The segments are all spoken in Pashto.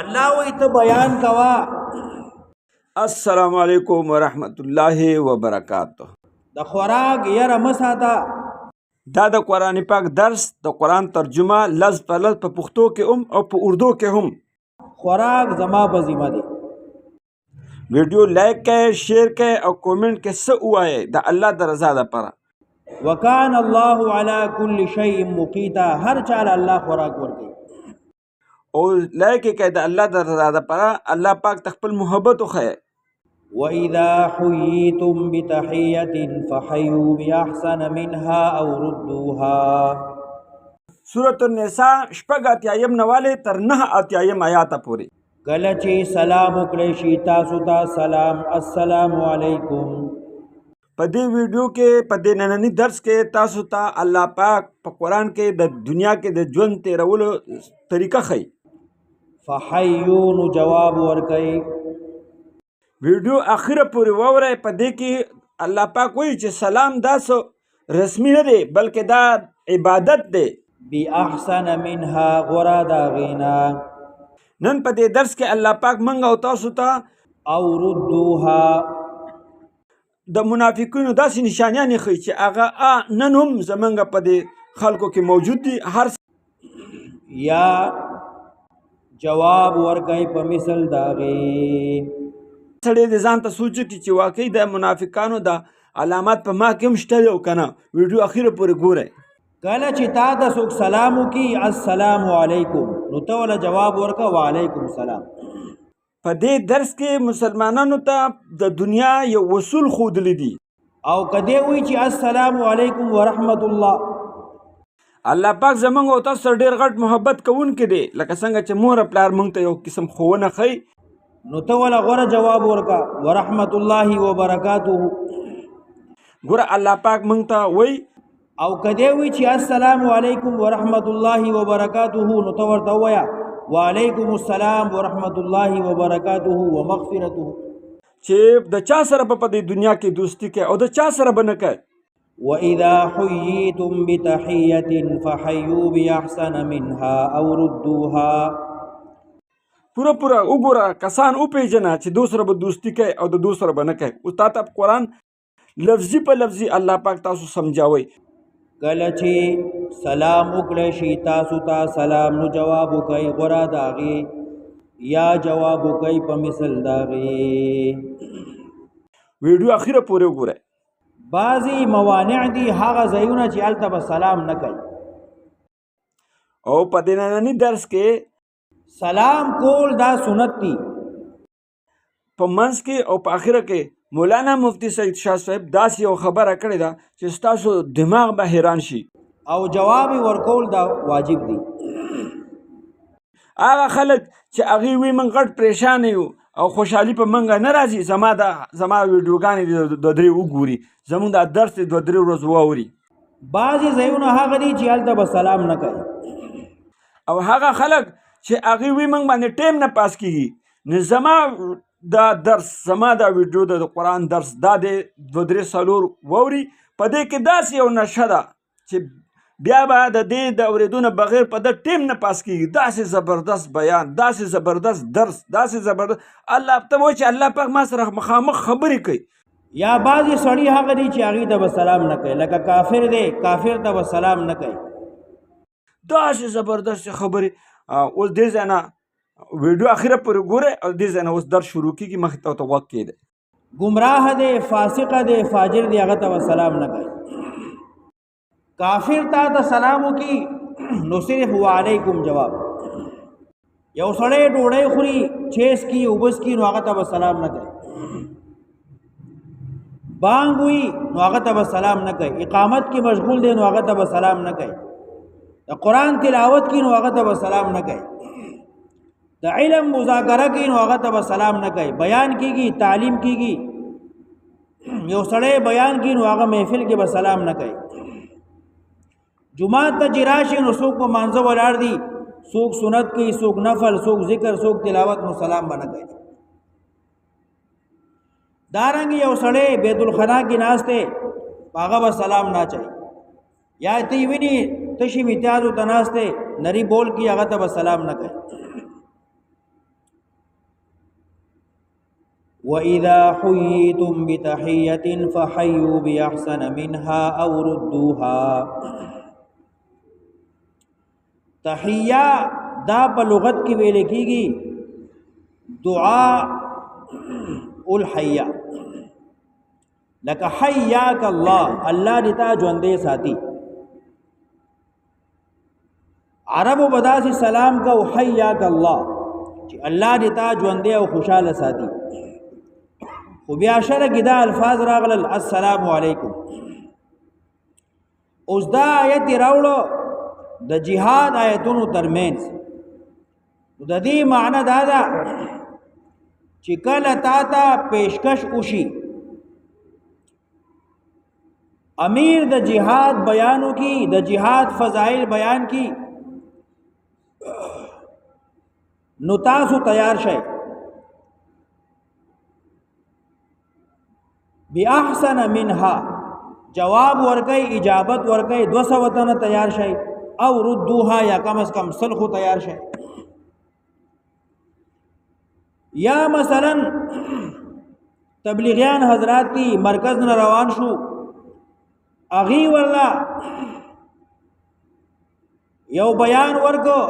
الله وی ته بیان کوا. السلام علیکم ورحمت الله وبرکاته. د خوراک یره مساته. دا د قرآن پاک درس د قرآن ترجمه لز په لز په پښتو کې هم او په اردو کې هم. خوراک زما په ذمہ دی. ویډیو لایک کړئ، شیر کړئ او کومنټ کې څه ووایئ د الله د رضا لپاره. وکان الله علی کل شیء مقیتا. هر چاله الله خوراک ورکوي او لایک کړئ د الله د رضا لپاره. الله پاک خپل محبت وښیي. وَإِذَا حُيِّيتُم بِتَحِيَّةٍ فَحَيُّوا بِأَحْسَنَ مِنْهَا أَوْ رُدُّوهَا. سورة النساء شپږ اتیایم نواله تر 9 اتیایم آیاته پورې. کله چې سلام وکړئ شي تاسو ته سلام، السلام علیکم. په دې ویډیو کې په دې نننی درس کې تاسو ته الله پاک په قرآن کې د دنیا کې د ژوند تیرولو طریقه ښیي. فحیو نو جواب ورکړئ. ویډیو اخره پورې واورئ. په دې کې الله پاک وایي چې سلام دا څه رسمي نه دی بلکې دا عبادت دی. بی احسن منها غورا دا غینا. نن په دې درس کې الله پاک منګ او تاسو ته او ردوها د منافقینو داسې نشانیانې ښیي چې هغه نن هم زمونږ په دې خلکو کې موجود دي. هر یا جواب ورکړئ په مثل د هغې. سړی د ځان ته سوچ وکړي چې واقعي د منافقانو د علامات په ما کې هم شته دی او که نه. ویډیو اخره پورې ګورئ. کله چې تا ته څوک سلام وکړي السلام علیکم نو ته ورله جواب ورکړه وعلیکم السلام. په دې درس کې مسلمانانو ته د دنیا یو اصول ښودلی دي. او که دی وایي چې السلام علیکم ورحمت الله. الله پاک زمونږ او تاسو سره ډېر غټ محبت کوونکی دی. لکه څنګه چې مور پلار موږ ته یو قسم ښوونه ښیي نو ته ولا غوره جواب ورکا ورحمت الله وبرکاته. ګوره الله پاک موږ ته وایي او کدی وی چې السلام علیکم ورحمت الله وبرکاته نو ته ورته وایا وعلیکم السلام ورحمت الله وبرکاته ومغفرته. چې د چا سره په دې دنیا کې دوستی کوي او د چا سره به نه کوي. وَإِذَا حُيِّيتُم بِتَحِيَّةٍ فَحَيُّوا بِأَحْسَنَ مِنْهَا أَوْ رُدُّوهَا. پورا وګوره کسان وپېژنه چې دو سره به دوستی کوي او د دو سره به نه کوي. اوس تا ته قرآن لفظي په لفظي الله پاک تاسو سمجھاوي. کله چې سلام وکړئ شي تاسو ته سلام نو جواب وکړئ غوره د هغې یا جواب وکړئ په مثل د هغې. ویډیو اخره پورې وګورئ. بعضې موانع دي هغه ځایونه چې هلته به سلام نه کوي. او په دې ننني درس کې سلام کول دا سنت دي. په منځ کې او په اخره کې مولانا مفتی سید شاه صاحب داسې یو خبره کړې ده چې ستاسو دماغ به حیران شي. او جواب ورکول دا واجب دي. هغه خلک چې هغې وي موږ غټ پریشان یو او خوشحالي په موږ نه راځي زما ویډیوګانې د درې وګوري زموږ دا درس د 2-3 ورځې واوري. بعضې ځایونه هغه دي چې هلته به سلام نه کوي. او هغه خلک چې هغې وي موږ باندې ټیم نه پاس کېږي. نو زما دا درس زما دا ویډیو د قرآن درس دا د 2-3 واوري. په دې کې داسې یو نشه ده چې بیا به د دې د اورېدو نه بغیر په د ټیم نه پاس کېږي. داسې زبردست بیان، داسې زبردست درس، داسې زبردست الله ته وایي چې الله پاک ما سره مخامخ خبرې کوي. یا بعضې سړي هغه دي چې هغې ته به سلام نه کوي لکه کافر دی کافر ته به سلام نه کوي. داسې زبردست خبرې. اوس دې ځای نه ویډیو اخره پورې ګورئ او دې ځای نه اوس درس شروع کېږي. مخکې ته ورته غوږ کېږدئ. ګمراه دی فاسقه دی فاجر دی هغه ته به سلام نه کوي. کافر تا ته سلام وکړي نو صرف وعلیکم جواب. یو سړی ډوډۍ خوري چیس کی اوبس کی نو هغه ته به سلام نه کوي. بانګ وي نو هغه ته به سلام نه کوي. اقامت کې مشغول دی نو هغه ته به سلام نه کوي. د قرآن تلاوت کی نو هغه ته به سلام نه کوي. د علم مذاکره کی نو هغه ته به سلام نه کوي. بیان کیږي تعلیم کیږي یو سړی بیان کی نو هغه محفل کې به سلام نه کوي. جمعات ته چې راشي نو څوک په مانځه ولاړ دي څوک سنت کوي څوک نفل څوک ذکر څوک تلاوت نو سلام به نه کوي. دارنګ یو سړی بیت الخلا کې ناست دی هغه به سلام نه چاهي. یا ته یې ویني تشي امتیازو ته ناست دی نری بول کی هغه ته به سلام نه کوي. وَإِذَا حُيِّيتُم بِتَحِيَّةٍ فَحَيُّوا بِأَحْسَنَ مِنْهَا أَوْ رُدُّوهَا. تحیہ دا په لغت کې ویل کېږي دعا الحیا، لکه حیاک الله، الله دې تا ژوندې ساتي. عربو بداسي سلام کو حیاک الله چې الله دې تا ژوندې او خوشاله ساتي. خو بیا شرع کې دا الفاظ راغلل السلام علیکم. اوس دا آیت راوړو د جهاد آیتونو ترمنځ. د دې معنی دا ده چې کله تا ته پیشکش وشي امیر د جهاد بیانو کی، د جهاد فضائل بیان کی، نو تاسو تیار شئ. بی احسن منها جواب ورکي، اجابت ورکي، 200 تنه تیار شئ، او ردوها یا کم از کم سلخو تیار شئ. یا مثلا تبلیغیان حضرات کی مرکز نه روان شو، اغي ورلا یو بیان ورکو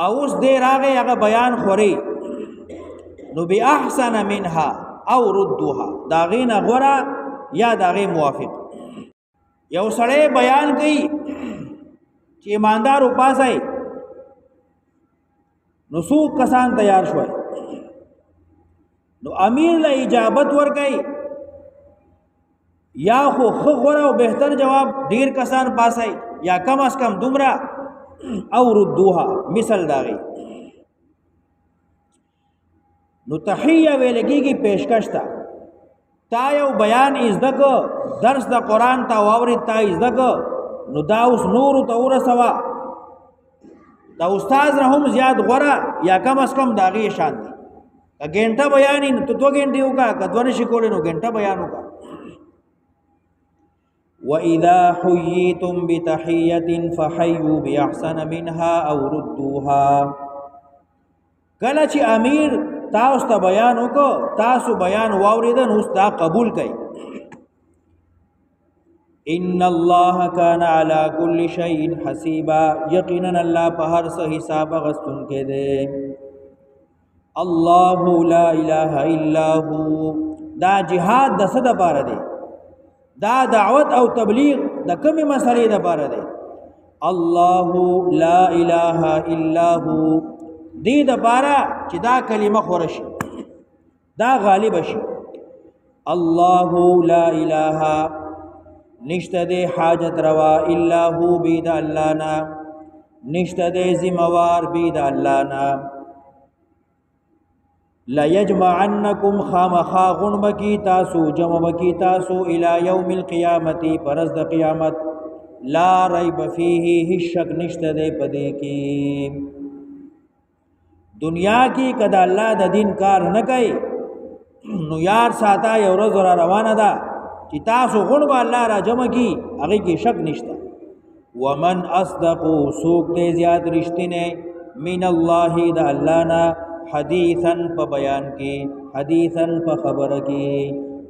او اوس دې راغی هغه بیان خوري، نو بی احسن منها او ردوها، داغین غورا یا داغی موافق. یو سړی بیان کوي چې ایماندار وپاسای، نو څو کسان تیار شول، نو امیر له اجابت ورکړي، یا خو غوره او بهتر جواب ډیر کسان پاسای، یا کم از کم دومره او ردوها مثل داغي. نو تحیه ویل کېږي پیشکش ته. تا یو بیان ازدکو، درس د قرآن تا واورید، تا ازدکو، نو دا اوس نورو ته ورسوه، دا استاد نه هم زیات غوره یا کم از کم داغي شان دي. که ګنټه بیانې نو ته 2 ګنټې وکړه، که 2 نشي کولی نو ګنټه بیان وکړه. وَإِذَا حُيِّيتُم بِتَحِيَّةٍ فَحَيُّوا بِأَحْسَنَ مِنْهَا أَوْ رُدُّوهَا. کله چې امیر تاسو ته بیان وکړو، تاسو بیان واوریدل، اوس دا قبول کړئ. ان الله كان على كل شيء حسيبا، یقینا الله په هر څه حساب غستون کې دی. الله لا اله الا هو، دا جهاد د څه لپاره دی؟ دا دعوت او تبلیغ د کومې مسلې لپاره دی؟ الله لا اله الا هو، دې لپاره چې دا کلمه خور شي، دا غالب شي. الله لا اله، نشته دې حاجت روا الا هو، بيد الله نا، نشته دې ذمہوار بيد الله نا. لا يجمعنكم خامخا غنبکی تاسو، جمعکی تاسو، الى یوم القیامت، پرز د قیامت، لا ریب فیه، هیڅ شک نشته دې پدې کې. دنیا کې کدا الله د دین کار نه کوي، نو یار ساته یو ورځ را روانه ده چې تاسو غون به الله را جمع کی، هغه کې شک نشته. ومن اصدق، سوق دې زیات رښتینه، من الله د الله نه، حدیثا په بیان کې، حدیثا په خبره کې،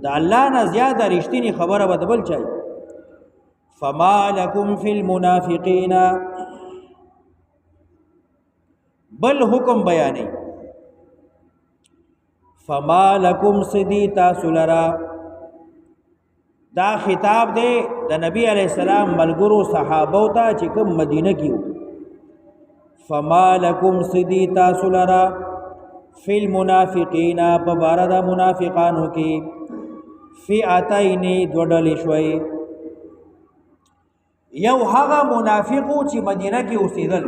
د الله نه زیات رښتینی خبره به بل چای. فما لكم في المنافقين، بل حکم بیانې، فما لكم صدی تاسو لرا، دا خطاب دی د نبی علیہ السلام ملګرو صحابو ته چې کوم مدینه کې وو. فما لكم صدی تاسو لرا، فی المنافقین، په باره د منافقانو کې، فئتین، 2 ډلې شوي. یو هغه منافقو چې مدینه کې اوسېدل،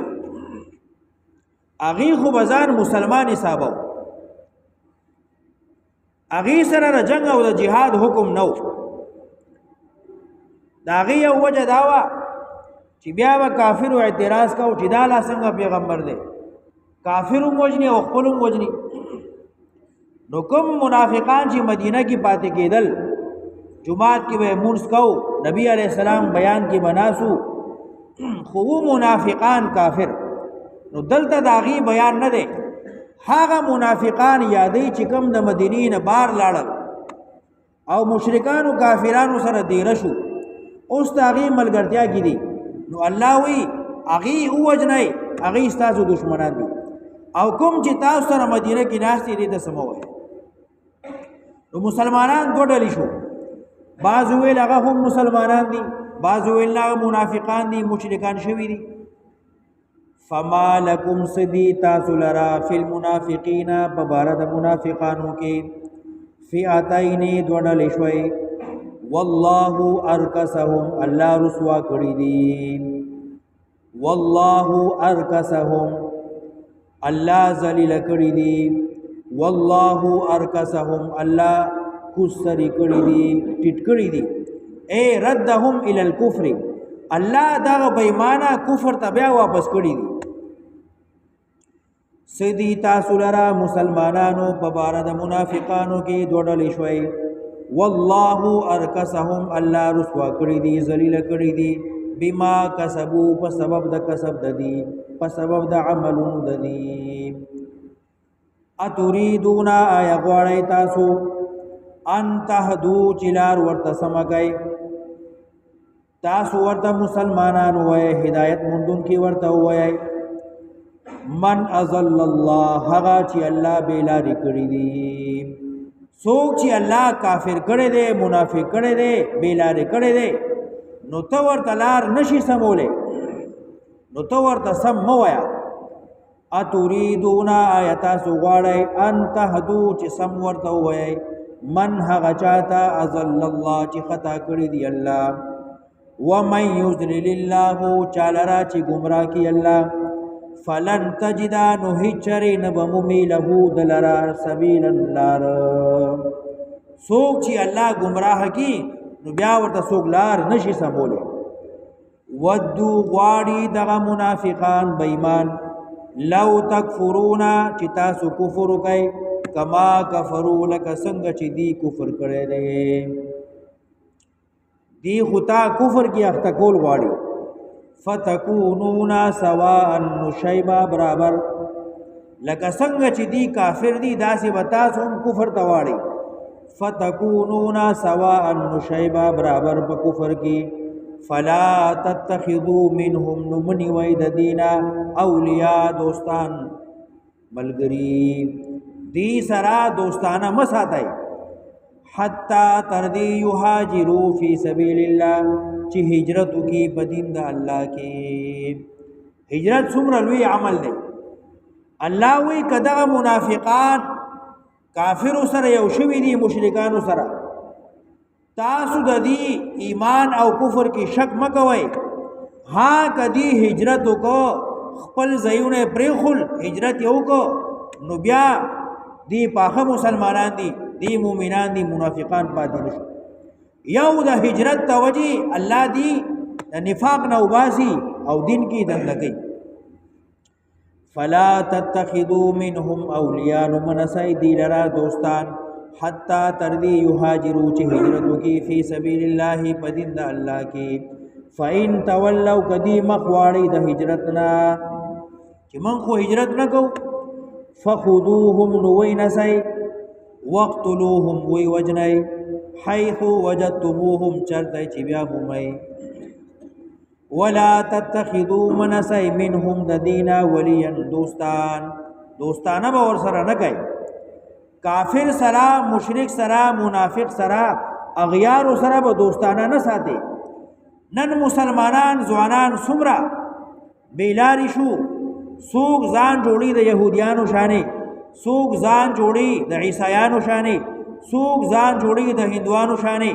اغي خو بازار مسلمان حسابو، اغي سره د جنگ او د جهاد حکم نو. دا اغي یو وجه داوا چې بیا به کافرو اعتراض کو چې دا لا څنګه پیغمبر دی، کافرو موجنی او خپلو موجنی. نو کوم منافقان چې مدینه کې پاتې کېدل، جمعات کې به مونږ کو، نبی علیہ السلام بیان کې بناسو، خو منافقان کافر، نو دلته داغي بیان نه دی، هغه منافقان یادې چې کوم د مدینې نه بار لاړل او مشرکان او کافرانو سره دیره شو اوس د هغې ملګرتیا کې دي نو الله وی هغې ووجنئ هغې ستاسو دشمنان دي او کوم چې تاسو سره مدینه کې ناست دي ته څه مه وایئ نو مسلمانان دوه ډلې شو بعض ویل هغه هم مسلمانان دي بعض ویل هغه منافقان دي مشرکان شوي دي فما لکم صدی تاسو لرا فی المنافقین ببارد منافقانو کې فئتین دوه ډلې شوي والله ارکسهم الله رسوا کړي دي والله ارکسهم الله ذلیل کړي دي والله ارکسهم الله کوسری کړي دي ټیټ کړي دي اے ردهم الی الکفر الله دا بېمانه کفر ته بیا واپس کړي دي سیدی تاسو لرا مسلمانانو په باره د منافقانو کې دوه ډلې شوي والله ارکسهم الله رسوا کړي دي ذلیل کړي دي بما کسبو په سبب د کسب د دي په سبب د عملونو د دي اتریدون آیا غواړئ تاسو ان تهدو چې لار ورته سمه کوئ تاسو ورته مسلمانان وایئ هدایت موندونکي ورته ووایئ من اضل الله هغه چې الله بې لارې کړي دي څوک چې الله کافر کړی دی منافق کړی دی بې لارې کړی دی نو ته ورته لار نشي سمولی نو ته ورته سم مه وایه اتریدون آیا تاسو غواړئ ان تهدو چې سم ورته ووایئ من هغه چاته اضل الله چې خطا کړي دی الله ومن یضلل الله چا لره چې ګمراه کړي الله فلن تجد نو هیڅ چرې نه به مومي له د لره سبیلا لار څوک چې الله ګمراه کړي نو بیا ورته څوک لار نشي سمولی ودو غواړي دغه منافقان بېمان لو تکفرون چې تاسو کفر وکئ کما کفرو لکه څنګه چې دی کفر کړی دی دی خو تا کفر کې اخته کول غواړي فتکونون سواء نشیبا برابر لکه څنګه چې دی کافر دی داسې به تاسو هم کفر ته واړئ فتکونون سواء نشیبا برابر په کفر کې فلا تتخذوا منهم نمنی وید دینا اولیاء دوستان ملګری دی سرا دوستانه مساتای حتی تردی یهاجروا فی سبیل الله چې هجرت کی بدین د الله کې هجرت څومره لوی عمل دی الله وی کدا منافقان کافر سره یو شوی دي مشرکان سره تاسو د دې ایمان او کفر کې شک مکوئ ها کدی هجرت کو خپل ځایونه پرېخل هجرت یو کو نو بیا دی پاخه مسلمانان دي دی مؤمنان دي منافقان پاتې نشو یو د هجرت توجی الله دی نفاق نو باسي او دین کې دندګي فلا تتخذوا منهم اولیاء من سیدی لرا دوستان حتی تردی یهاجروا چې هجرت کی فی سبیل الله پدین د الله کې فإن تولوا کدی مخواړی د هجرتنا چې من خو هجرت نکو فخذوهم نوینسای وقتلوهم وی وجنای حيث وجدتموهم چرته چې بیا مومئ ولا تتخذوا منسای منهم د دینا ولیا دوستانه به ور سره نه کوي کافر سره مشرک سره منافق سره اغیار سره به دوستانه نه ساتي نن مسلمانان ځوانان څومره بیلاری شو سوق ځان جوړي د يهوديانو شانې سوق ځان جوړي د عیسایانو شانې سوق ځان جوړي د هندوانو شانې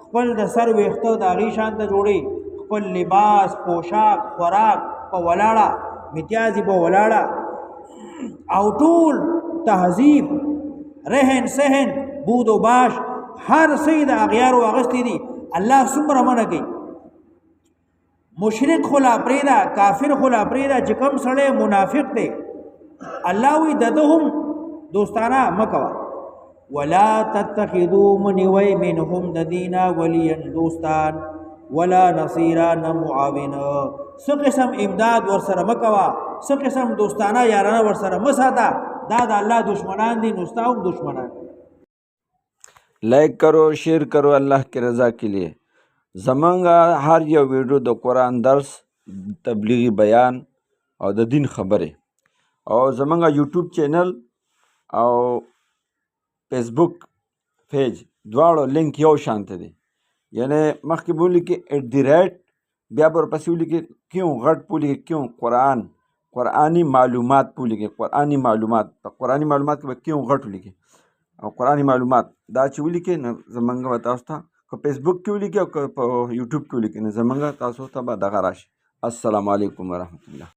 خپل د سر ویخته د هغې شان ته جوړي خپل لباس پوشاک خوراک په ولاړه متیازي په ولاړه او ټول تهذیب رهن سهن بود و باش هر سید اغیارو اغسطی دی الله څومره منع کوي مشرک خلا پریدا کافر خلا پریدا چې کوم سړی منافق دی الله وی ددهم دوستانه مکوا ولا تتخذوا من وی منهم ددینا ولیا دوستان ولا نصيرا معاون څه قسم امداد ور سره مکوا څه قسم دوستانه یارانه ور سره مساته دا د الله دشمنان دي، نو ستا هم دشمنان. لائک کرو، شیئر کرو اللہ کی رضا کے لیے. زمونږ هر یو ویډیو د قرآن درس، تبلیغی بیان او د دین خبرې، او زمونږ یوټیوب چینل او فیسبوک پیج دواړو لینک یو شانته دی. یعنی مخکې به ولیکې @ بیا به ورپسې ولیکې کیوں غټ په ولیکې کیوں قرآنی معلومات په ولیکې قرآنی معلومات. په قرآنی معلومات کې به کیوں غټ ولیکې او قرآنی معلومات دا چې ولیکې نو زمونږ به تاسو ته که فیسبوک کې ولیکې او که په یوټیوب کې ولیکې نو زمونږ تاسو ته به دغه راشي. السلام علیکم ورحمت الله.